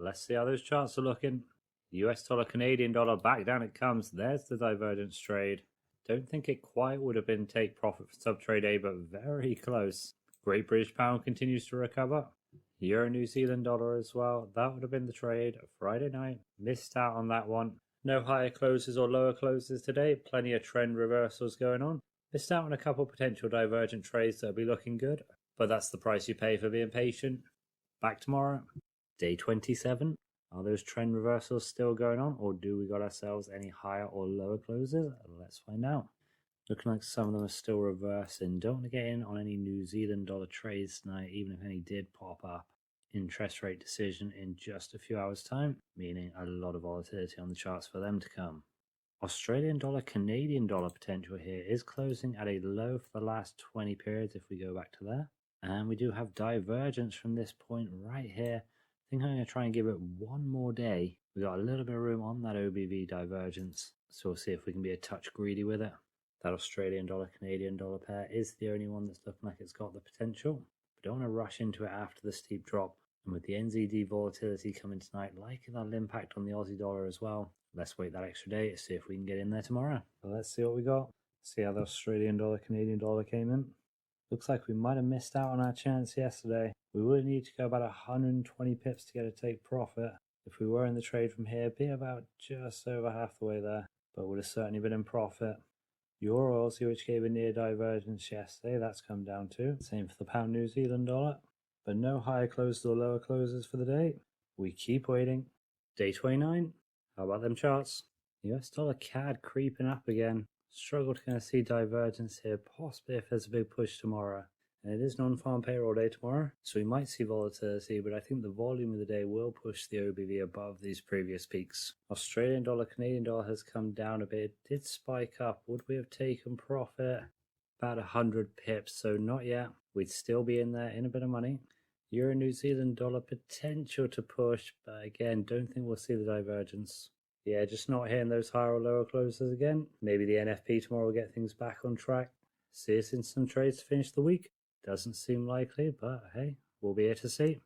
Let's see how those charts are looking. US dollar, Canadian dollar, back down it comes. There's the divergence trade. Don't think it quite would have been take profit for sub-trade A, but very close. Great British pound continues to recover. Euro New Zealand dollar as well. That would have been the trade Friday night. Missed out on that one. No higher closes or lower closes today. Plenty of trend reversals going on. Missed out on a couple potential divergent trades that'll be looking good, but that's the price you pay for being patient. Back tomorrow. Day 27. Are those trend reversals still going on, or do we got ourselves any higher or lower closes? Let's find out. Looking like some of them are still reversing. Don't want to get in on any New Zealand dollar trades tonight, even if any did pop up. Interest rate decision in just a few hours' time, meaning a lot of volatility on the charts for them to come. Australian dollar, Canadian dollar potential here is closing at a low for the last 20 periods if we go back to there. And we do have divergence from this point right here. I think I'm going to try and give it one more day. We got a little bit of room on that OBV divergence, so we'll see if we can be a touch greedy with it. That Australian dollar, Canadian dollar pair is the only one that's looking like it's got the potential. But don't want to rush into it after the steep drop. And with the NZD volatility coming tonight, likely that'll impact on the Aussie dollar as well. Let's wait that extra day to see if we can get in there tomorrow. So let's see what we got. See how the Australian dollar, Canadian dollar came in. Looks like we might have missed out on our chance yesterday. We would need to go about 120 pips to get a take profit. If we were in the trade from here, be about just over half the way there, but would have certainly been in profit. Euro Aussie, which gave a near divergence yesterday, that's come down too. Same for the pound New Zealand dollar, but no higher closes or lower closes for the day. We keep waiting. Day 29. How about them charts? US dollar CAD creeping up again. Struggle to kind of see divergence here, possibly if there's a big push tomorrow. And it is non-farm payroll day tomorrow, so we might see volatility, but I think the volume of the day will push the OBV above these previous peaks. Australian dollar, Canadian dollar has come down a bit. It did spike up. Would we have taken profit? About 100 pips, so not yet. We'd still be in there in a bit of money. Euro New Zealand dollar potential to push, but again, don't think we'll see the divergence. Yeah, just not hitting those higher or lower closes again. Maybe the NFP tomorrow will get things back on track. See us in some trades to finish the week. Doesn't seem likely, but hey, we'll be here to see.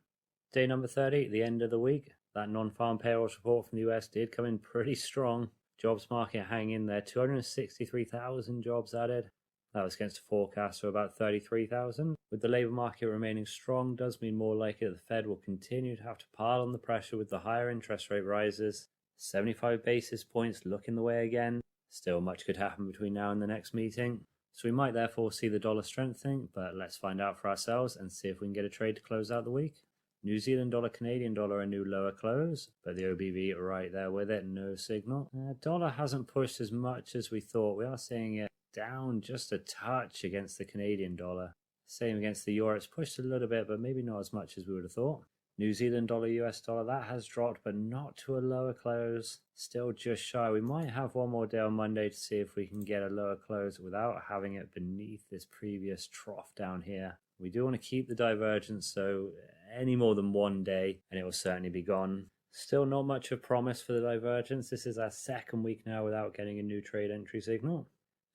Day number 30, the end of the week. That non-farm payrolls report from the US did come in pretty strong. Jobs market hanging in there, 263,000 jobs added. That was against a forecast of about 33,000. With the labour market remaining strong, does mean more likely that the Fed will continue to have to pile on the pressure with the higher interest rate rises. 75 basis points looking the way again. Still much could happen between now and the next meeting. So we might therefore see the dollar strengthening, but let's find out for ourselves and see if we can get a trade to close out the week. New Zealand dollar, Canadian dollar, a new lower close, but the OBV right there with it, no signal. Dollar hasn't pushed as much as we thought. We are seeing it down just a touch against the Canadian dollar. Same against the euro. It's pushed a little bit, but maybe not as much as we would have thought. New Zealand dollar, US dollar, that has dropped, but not to a lower close. Still just shy. We might have one more day on Monday to see if we can get a lower close without having it beneath this previous trough down here. We do want to keep the divergence, so any more than one day, and it will certainly be gone. Still not much of promise for the divergence. This is our second week now without getting a new trade entry signal.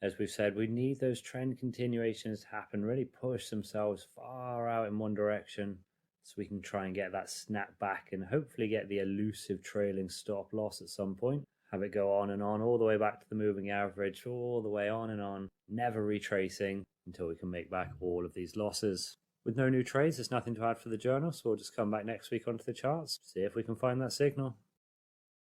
As we've said, we need those trend continuations to happen, really push themselves far out in one direction, so we can try and get that snap back and hopefully get the elusive trailing stop loss at some point. Have it go on and on, all the way back to the moving average, all the way on and on, never retracing until we can make back all of these losses. With no new trades, there's nothing to add for the journal, so we'll just come back next week onto the charts, see if we can find that signal.